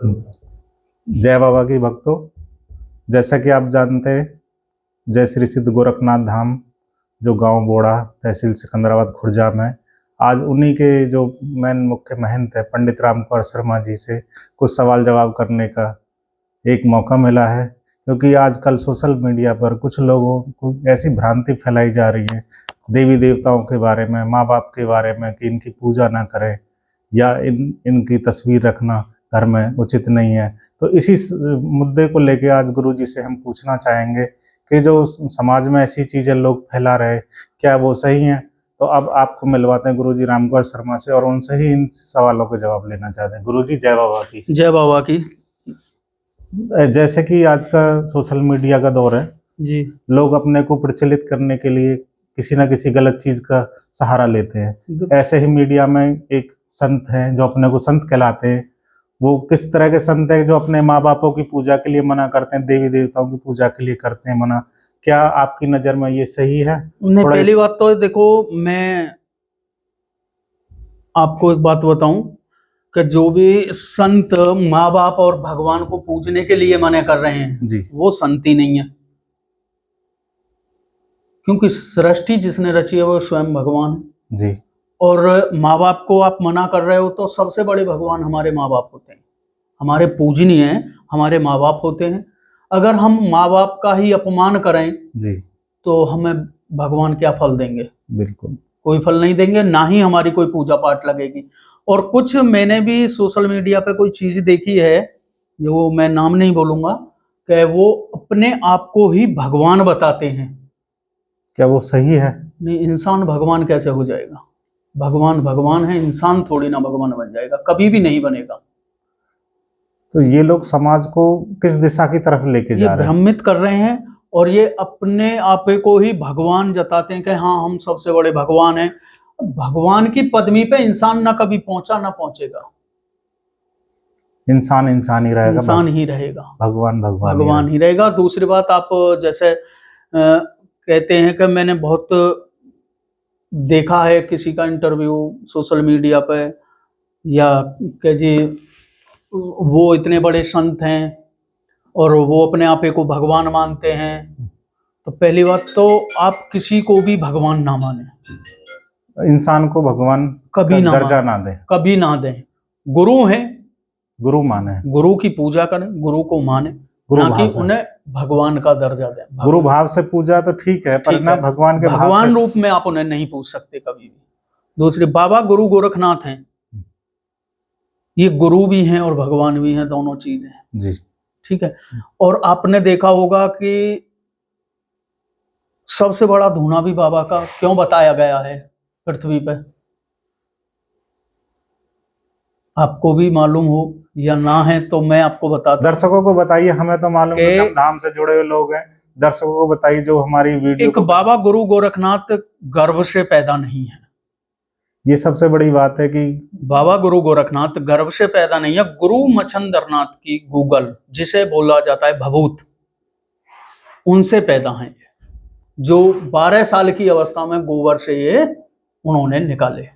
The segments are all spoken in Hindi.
जय बाबा की भक्तों, जैसा कि आप जानते हैं, जय श्री सिद्ध गोरखनाथ धाम जो गांव बोड़ा तहसील सिकंदराबाद खुर्जा में, आज उन्हीं के जो मेन मुख्य महंत है पंडित राम कुमार शर्मा जी से कुछ सवाल जवाब करने का एक मौका मिला है। क्योंकि आजकल सोशल मीडिया पर कुछ लोगों को ऐसी भ्रांति फैलाई जा रही है देवी देवताओं के बारे में, माँ बाप के बारे में, कि इनकी पूजा ना करें या इनकी तस्वीर रखना घर में उचित नहीं है। तो इसी मुद्दे को लेके आज गुरुजी से हम पूछना चाहेंगे कि जो समाज में ऐसी चीजें लोग फैला रहे, क्या वो सही हैं? तो अब आपको मिलवाते हैं गुरुजी रामकुमार शर्मा से और उनसे ही इन सवालों के जवाब लेना चाहते हैं। गुरुजी जय बाबा की। जय बाबा की। जैसे कि आज का सोशल मीडिया का दौर है जी, लोग अपने को प्रचलित करने के लिए किसी ना किसी गलत चीज का सहारा लेते हैं। ऐसे ही मीडिया में एक संत हैं जो अपने को संत कहलाते हैं। वो किस तरह के संत हैं? जो अपने माँ बापों की पूजा के लिए मना करते हैं, देवी देवताओं की पूजा के लिए करते हैं मना। क्या आपकी नजर में ये सही है? नहीं, पहली बात तो देखो, मैं आपको एक बात बताऊं कि जो भी संत माँ बाप और भगवान को पूजने के लिए मना कर रहे हैं जी, वो संत ही नहीं है। क्योंकि सृष्टि जिसने रची है वो स्वयं भगवान है। जी, और माँ बाप को आप मना कर रहे हो तो सबसे बड़े भगवान हमारे माँ बाप होते हैं, हमारे पूजनीय हैं, हमारे माँ बाप होते हैं। अगर हम माँ बाप का ही अपमान करें जी, तो हमें भगवान क्या फल देंगे? बिल्कुल कोई फल नहीं देंगे, ना ही हमारी कोई पूजा पाठ लगेगी। और कुछ मैंने भी सोशल मीडिया पे कोई चीज देखी है, जो मैं नाम नहीं बोलूंगा, कि वो अपने आप को ही भगवान बताते हैं। क्या वो सही है? नहीं, इंसान भगवान कैसे हो जाएगा? भगवान भगवान है, इंसान थोड़ी ना भगवान बन जाएगा, कभी भी नहीं बनेगा। तो ये लोग समाज को किस दिशा की तरफ लेके जा रहे हैं? भ्रमित कर रहे हैं और ये अपने आप को ही भगवान जताते हैं कि हाँ हम सबसे बड़े भगवान हैं। भगवान की पदवी पे इंसान ना कभी पहुंचा ना पहुंचेगा। इंसान इंसान ही रहेगा, इंसान ही रहेगा, भगवान भगवान भगवान ही रहेगा। दूसरी बात, आप जैसे कहते हैं कि मैंने बहुत देखा है किसी का इंटरव्यू सोशल मीडिया पे, या कि जी वो इतने बड़े संत हैं और वो अपने आप को भगवान मानते हैं। तो पहली बात तो आप किसी को भी भगवान ना माने, इंसान को भगवान कभी ना दर्जा ना दें, कभी ना दें। गुरु हैं, गुरु माने, गुरु की पूजा करें, गुरु को माने, ना कि उन्हें भगवान का दर्जा दें। गुरु भाव से पूजा तो ठीक है, पर ना भगवान के भगवान रूप में आप उन्हें नहीं पूछ सकते कभी भी। दूसरे, बाबा गुरु गोरखनाथ हैं, ये गुरु भी हैं और भगवान भी हैं, दोनों चीज हैं जी, ठीक है। और आपने देखा होगा कि सबसे बड़ा धूना भी बाबा का क्यों बताया गया है पृथ्वी पे? आपको भी मालूम हो या ना है तो मैं आपको बताता हूं। दर्शकों को बताइए, हमें तो मालूम है, हम धाम से जुड़े हुए लोग हैं। दर्शकों को बताइए जो हमारी वीडियो एक बाबा गुरु गोरखनाथ गर्भ से पैदा नहीं है। ये सबसे बड़ी बात है कि बाबा गुरु गोरखनाथ गर्भ से पैदा नहीं है। गुरु मच्छंदरनाथ की गूगल, जिसे बोला जाता है भभूत, उनसे पैदा हैं, जो 12 साल की अवस्था में गोबर से ये उन्होंने निकाले,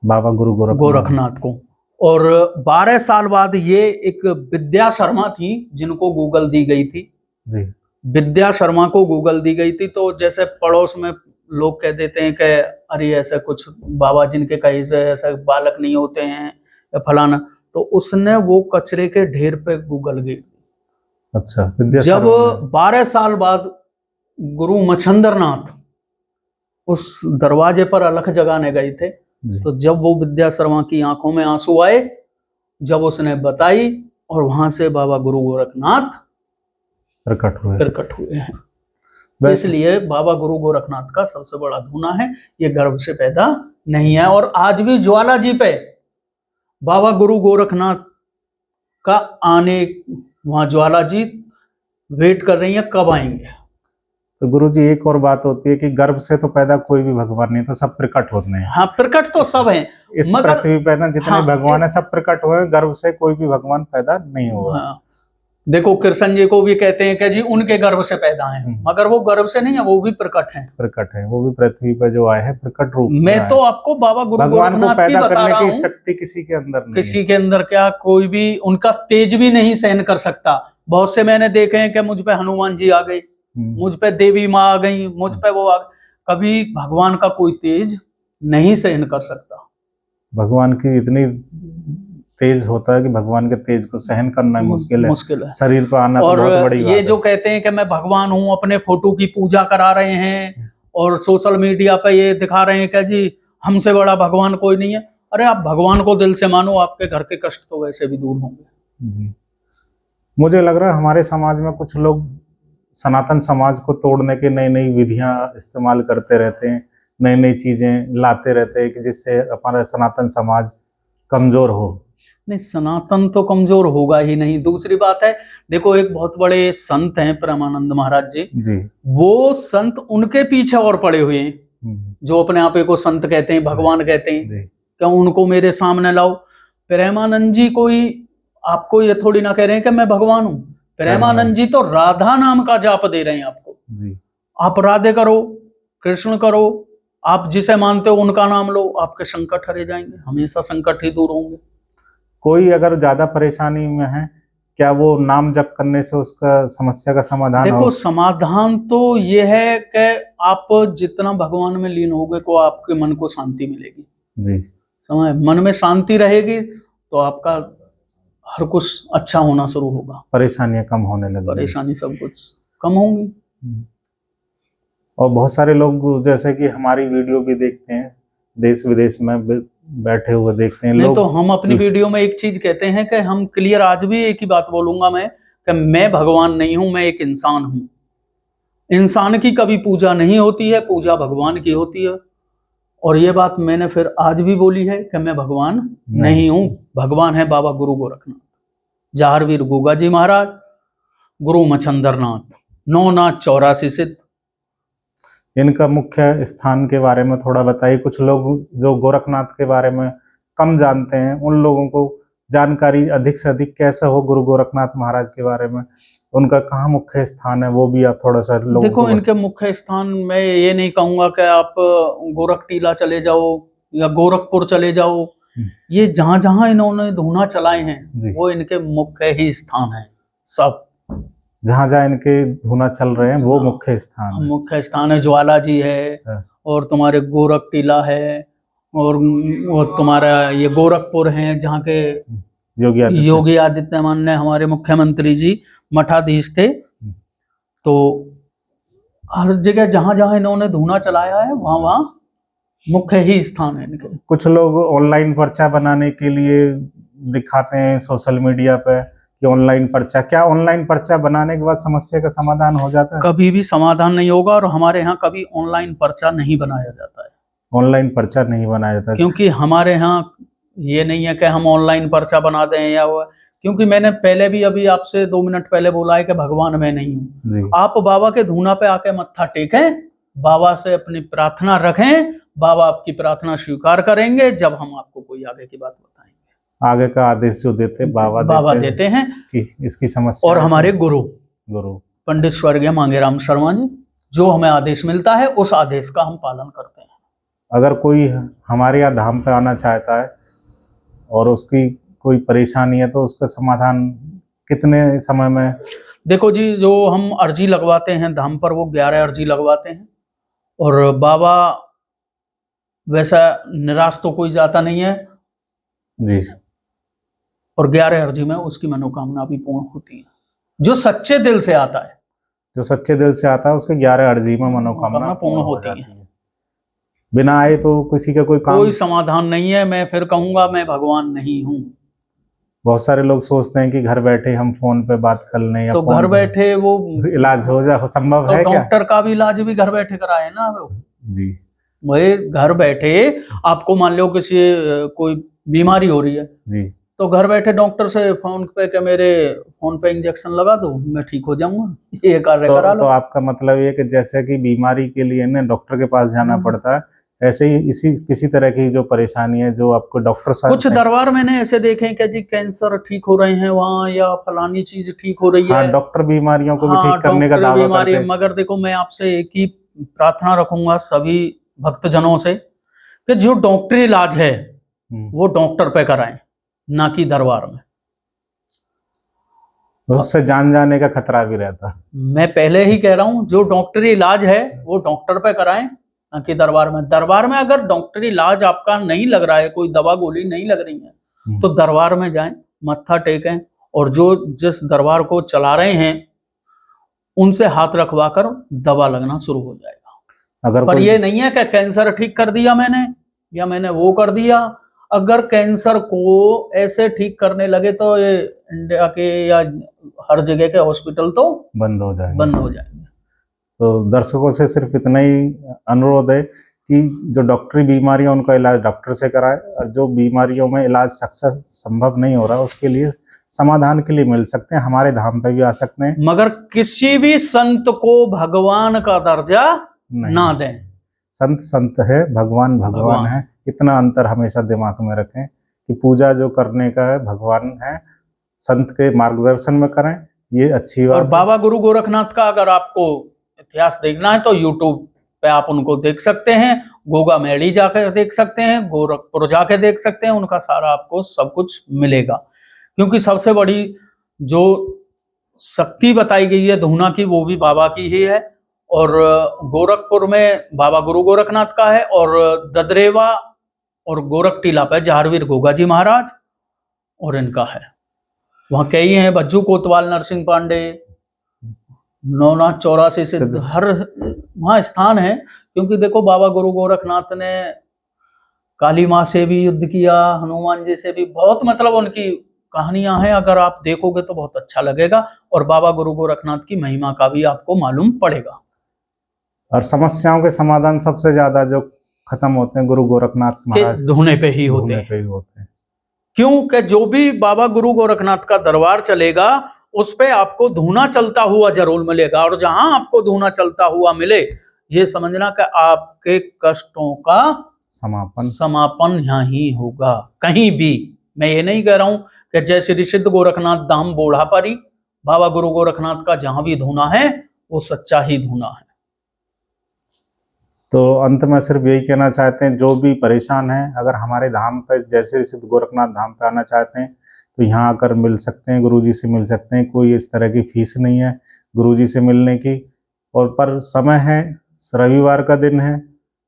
बाबा गुरु गोरखनाथ को। और 12 साल बाद ये एक विद्या शर्मा थी जिनको गूगल दी गई थी जी, विद्या शर्मा को गूगल दी गई थी। तो जैसे पड़ोस में लोग कह देते हैं कि अरे ऐसा कुछ बाबा जिनके कहीं से ऐसा बालक नहीं होते हैं या फलाना, तो उसने वो कचरे के ढेर पे गूगल गई। अच्छा, जब 12 साल बाद गुरु मच्छंदरनाथ उस दरवाजे पर अलख जगाने गए थे, तो जब वो विद्या शर्मा की आंखों में आंसू आए, जब उसने बताई, और वहां से बाबा गुरु गोरखनाथ प्रकट हुए हैं। इसलिए बाबा गुरु गोरखनाथ का सबसे बड़ा धूना है, ये गर्भ से पैदा नहीं है। और आज भी ज्वाला जी पे बाबा गुरु गोरखनाथ का आने, वहां ज्वाला जी वेट कर रही है कब आएंगे। तो गुरुजी एक और बात होती है कि गर्भ से तो पैदा कोई भी भगवान नहीं, तो सब प्रकट होते हैं। हाँ, प्रकट तो सब हैं, इस पृथ्वी पे ना जितने भगवान है सब प्रकट हुए, गर्भ से कोई भी भगवान पैदा नहीं हुआ। हाँ, देखो कृष्ण जी को भी कहते हैं कि जी उनके गर्भ से पैदा हैं, मगर वो गर्भ से नहीं है, वो भी प्रकट हैं। प्रकट है, वो भी पृथ्वी पर जो आए हैं प्रकट रूप में मैं आए तो हैं। आपको बाबा गुरु भगवान को गोरखनाथ की पैदा बता करने रहा की हूँ। शक्ति किसी के अंदर नहीं किसी है। के अंदर क्या, कोई भी उनका तेज भी नहीं सहन कर सकता। बहुत से मैंने देखे हैं कि मुझ पे हनुमान जी आ गए, मुझ पे देवी माँ आ गई, मुझ पे वो आ गई। कभी भगवान का कोई तेज नहीं सहन कर सकता। भगवान की इतनी तेज होता है कि भगवान के तेज को सहन करना मुश्किल है। शरीर पर आना तो और बहुत बड़ी बात ये है। जो कहते हैं कि मैं भगवान हूँ, अपने फोटो की पूजा करा रहे हैं और सोशल मीडिया पे ये दिखा रहे हैं कि जी हमसे बड़ा भगवान कोई नहीं है। अरे आप भगवान को दिल से मानो, आपके घर के कष्ट तो वैसे भी दूर होंगे। जी। मुझे लग रहा है हमारे समाज में कुछ लोग सनातन समाज को तोड़ने की नई नई विधियां इस्तेमाल करते रहते हैं, नई नई चीजें लाते रहते हैं कि जिससे हमारा सनातन समाज कमजोर हो। नहीं, सनातन तो कमजोर होगा ही नहीं। दूसरी बात है, देखो एक बहुत बड़े संत हैं परमानंद महाराज जी, जी। वो संत उनके पीछे और पड़े हुए हैं जो अपने आप को संत कहते हैं, भगवान कहते हैं, क्या उनको मेरे सामने लाओ। प्रेमानंद जी कोई आपको ये थोड़ी ना कह रहे हैं कि मैं भगवान हूं। प्रेमानंद जी तो राधा नाम का जाप दे रहे हैं आपको जी। आप राधे करो, कृष्ण करो, आप जिसे मानते हो उनका नाम लो, आपके संकट हरे जाएंगे, हमेशा संकट ही दूर होंगे। कोई अगर ज्यादा परेशानी में है, क्या वो नाम जप करने से उसका समस्या का समाधान देखो समाधान तो ये है कि आप जितना भगवान में लीन होगे को आपके मन को शांति मिलेगी जी। समझ, मन में शांति रहेगी तो आपका हर कुछ अच्छा होना शुरू होगा, परेशानियां कम होने लगेगी, परेशानी सब कुछ कम होंगी। और बहुत सारे लोग जैसे कि हमारी वीडियो भी देखते हैं, देश विदेश में बैठे हुए देखते हैं नहीं लोग। तो हम अपनी वीडियो में एक चीज कहते हैं कि हम क्लियर, आज भी एक ही बात बोलूंगा मैं, कि मैं भगवान नहीं हूं, मैं एक इंसान हूं। इंसान की कभी पूजा नहीं होती है, पूजा भगवान की होती है। और ये बात मैंने फिर आज भी बोली है कि मैं भगवान नहीं हूं, भगवान है बाबा गुरु गोरखनाथ, जहारवीर गोगा जी महाराज, गुरु मच्छंदर नाथ, 9 नाथ 84 सिद्ध। इनका मुख्य स्थान के बारे में थोड़ा बताइए। कुछ लोग जो गोरखनाथ के बारे में कम जानते हैं, उन लोगों को जानकारी अधिक से अधिक कैसे हो गुरु गोरखनाथ महाराज के बारे में, उनका कहाँ मुख्य स्थान है, वो भी आप थोड़ा सा लोगों देखो इनके मुख्य स्थान मैं ये नहीं कहूंगा कि आप गोरख टीला चले जाओ या गोरखपुर चले जाओ, ये जहां जहां इन्होंने धूना चलाए हैं वो इनके मुख्य ही स्थान है। सब जहां जहां इनके धूना चल रहे हैं वो मुख्य स्थान है। मुख्य स्थान है ज्वाला जी है, और तुम्हारे गोरख टीला है, और तुम्हारा ये गोरखपुर है जहाँ के योगी आदित्यनाथ ने हमारे मुख्यमंत्री जी मठाधीश थे। तो हर जगह जहां जहां इन्होंने धूना चलाया है वहां वहां मुख्य ही स्थान है इनके। कुछ लोग ऑनलाइन पर्चा बनाने के लिए दिखाते हैं सोशल मीडिया पे कि ऑनलाइन पर्चा, क्या ऑनलाइन पर्चा बनाने के बाद समस्या का समाधान हो जाता है? कभी भी समाधान नहीं होगा, और हमारे यहाँ कभी ऑनलाइन पर्चा नहीं बनाया जाता है। ऑनलाइन पर्चा नहीं बनाया जाता क्योंकि हमारे यहाँ ये नहीं है कि हम ऑनलाइन पर्चा बना दें या वो, क्योंकि मैंने पहले भी अभी आपसे 2 मिनट पहले बोला है कि भगवान मैं नहीं हूँ। आप बाबा के धूना पे आके मत्था टेकें, बाबा से अपनी प्रार्थना रखें, बाबा आपकी प्रार्थना स्वीकार करेंगे जब हम आपको कोई आगे की बात बताएंगे। आगे का आदेश जो देते बाबा देते हैं कि इसकी समस्या। और हमारे गुरु पंडित स्वर्गीय मांगेराम शर्मा जी, जो हमें आदेश मिलता है उस आदेश का हम पालन करते हैं। अगर कोई हमारे यहाँ धाम पे आना चाहता है और उसकी कोई परेशानी है तो उसका समाधान कितने समय में? देखो जी, जो हम अर्जी लगवाते हैं धाम पर, वो 11 अर्जी लगवाते हैं, और बाबा वैसा निराश तो कोई जाता नहीं है जी, और 11 अर्जी में उसकी मनोकामना भी पूर्ण होती है। जो सच्चे दिल से आता है, जो सच्चे दिल से आता है उसके 11 अर्जी में मनोकामना पूर्ण होती है। बिना आए तो किसी का कोई समाधान नहीं है। मैं फिर कहूंगा मैं भगवान नहीं हूँ। बहुत सारे लोग सोचते हैं कि घर बैठे हम फोन पे बात कर लें, या तो घर बैठे वो इलाज हो जाए, संभव है क्या? डॉक्टर का भी इलाज भी घर बैठे कराए ना वो जी। वही घर बैठे आपको मान लो किसी कोई बीमारी हो रही है जी, तो घर बैठे डॉक्टर से फोन पे के मेरे फोन पे इंजेक्शन लगा दो, मैं ठीक हो जाऊंगा, ये कार्य करा लो। तो आपका मतलब ये कि जैसे कि बीमारी के लिए ना डॉक्टर के पास जाना पड़ता है, ऐसे ही इसी किसी तरह की जो परेशानी है जो आपको डॉक्टर साहब कुछ दरबार मैंने ऐसे देखे हैं कि जी कैंसर ठीक हो रहे हैं वहाँ, या फलानी चीज ठीक हो रही हाँ है। डॉक्टर बीमारियों को भी हाँ ठीक करने का डॉक्टर दावा बीमारी करते है, हैं। मगर देखो मैं आपसे एक ही प्रार्थना रखूंगा सभी भक्तजनों से कि जो डॉक्टरी इलाज है वो डॉक्टर पे कराएं, ना कि दरबार में। उससे जान जाने का खतरा भी रहता। मैं पहले ही कह रहा हूं जो डॉक्टरी इलाज है वो डॉक्टर पे कराएं, ना कि दरबार में। दरबार में अगर डॉक्टरी इलाज आपका नहीं लग रहा है, कोई दवा गोली नहीं लग रही है, तो दरबार में जाएं, मत्था टेकें, और जो जिस दरबार को चला रहे हैं उनसे हाथ रखवा कर दवा लगना शुरू हो जाएगा। अगर पर ये नहीं है कि कैंसर ठीक कर दिया मैंने या मैंने वो कर दिया। अगर कैंसर को ऐसे ठीक करने लगे तो ये इंडिया के या हर जगह के हॉस्पिटल तो बंद हो जाएंगे। तो दर्शकों से सिर्फ इतना ही अनुरोध है कि जो डॉक्टरी बीमारियां उनका इलाज डॉक्टर से कराएं, और जो बीमारियों में इलाज सक्सेस संभव नहीं हो रहा उसके लिए समाधान के लिए मिल सकते हैं, हमारे धाम पे भी आ सकते हैं। मगर किसी भी संत को भगवान का दर्जा ना दें। संत संत है, भगवान भगवान है, इतना अंतर हमेशा दिमाग में रखें कि पूजा जो करने का है भगवान है, संत के मार्गदर्शन में करें, ये अच्छी बात। और बाबा गुरु गोरखनाथ का अगर आपको इतिहास देखना है तो यूट्यूब पे आप उनको देख सकते हैं, गोगा मेड़ी जाकर देख सकते हैं, गोरखपुर जाके देख सकते हैं, उनका सारा आपको सब कुछ मिलेगा। क्योंकि सबसे बड़ी जो शक्ति बताई गई है धूना की वो भी बाबा की ही है, और गोरखपुर में बाबा गुरु गोरखनाथ का है, और ददरेवा और गोरख टीला पे जहारवीर गोगा जी महाराज और इनका है। वहाँ कई हैं, बज्जू कोतवाल, नरसिंह पांडे, नवनाथ 84 से हर वहाँ स्थान है। क्योंकि देखो बाबा गुरु गोरखनाथ ने काली माँ से भी युद्ध किया, हनुमान जी से भी, बहुत मतलब उनकी कहानियां हैं, अगर आप देखोगे तो बहुत अच्छा लगेगा, और बाबा गुरु गोरखनाथ की महिमा का भी आपको मालूम पड़ेगा। और समस्याओं के समाधान सबसे ज्यादा जो खत्म होते हैं गुरु गोरखनाथ महाराज धुने पे ही होते हैं। क्योंकि जो भी बाबा गुरु गोरखनाथ का दरबार चलेगा उस पे आपको धूना चलता हुआ जरूर मिलेगा, और जहां आपको धूना चलता हुआ मिले ये समझना कि आपके कष्टों का समापन यहाँ ही होगा, कहीं भी। मैं ये नहीं कह रहा हूं कि जय श्री सिद्ध गोरखनाथ धाम बोढ़ा परी, बाबा गुरु गोरखनाथ का जहां भी धूना है वो सच्चा ही धूना है। तो अंत में सिर्फ यही कहना चाहते हैं, जो भी परेशान है अगर हमारे धाम पर जय श्री सिद्ध गोरखनाथ धाम पे आना चाहते हैं तो यहाँ आकर मिल सकते हैं, गुरुजी से मिल सकते हैं। कोई इस तरह की फीस नहीं है गुरुजी से मिलने की। और पर समय है, रविवार का दिन है,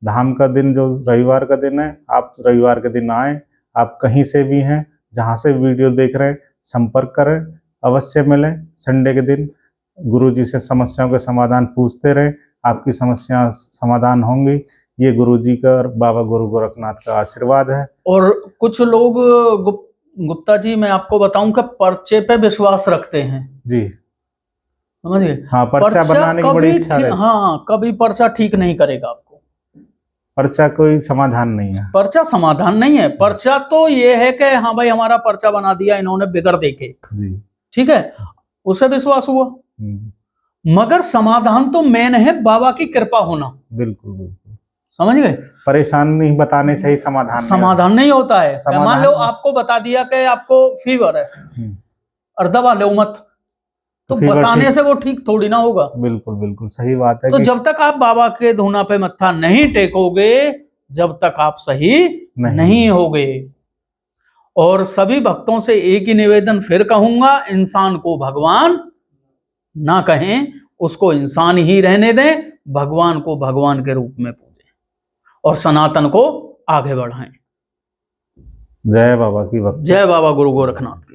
धाम का दिन जो रविवार का दिन है, आप रविवार के दिन आए। आप कहीं से भी हैं, जहाँ से वीडियो देख रहे हैं, संपर्क करें, अवश्य मिलें। संडे के दिन गुरुजी से समस्याओं के समाधान पूछते रहें, आपकी समस्या समाधान होंगी। ये गुरुजी का और बाबा गुरु गोरखनाथ का आशीर्वाद है। और कुछ लोग गुप्ता जी मैं आपको बताऊं कि पर्चे पे विश्वास रखते हैं जी, समझिए। हाँ, पर्चा बनाने की बड़ी इच्छा है। हाँ, कभी पर्चा ठीक नहीं करेगा आपको। पर्चा कोई समाधान नहीं है, पर्चा समाधान नहीं है। पर्चा तो ये है कि हाँ भाई हमारा पर्चा बना दिया इन्होंने बिगड़ देके, ठीक है, उसे विश्वास हुआ। मगर समाधान तो मेन है बाबा की कृपा होना। बिल्कुल बिल्कुल, समझ गए। परेशानी बताने से ही समाधान नहीं होता है। मान लो आपको बता दिया कि आपको फीवर है और दवा लो मत, तो बताने से वो ठीक थोड़ी ना होगा। बिल्कुल बिल्कुल सही बात है। तो जब तक आप बाबा के धूना पे मत्था नहीं टेकोगे, जब तक आप सही नहीं होगे। और सभी भक्तों से एक ही निवेदन फिर कहूंगा, इंसान को भगवान ना कहें, उसको इंसान ही रहने दें, भगवान को भगवान के रूप में पूजें और सनातन को आगे बढ़ाएं। जय बाबा की भक्ति। जय बाबा गुरु गोरखनाथ।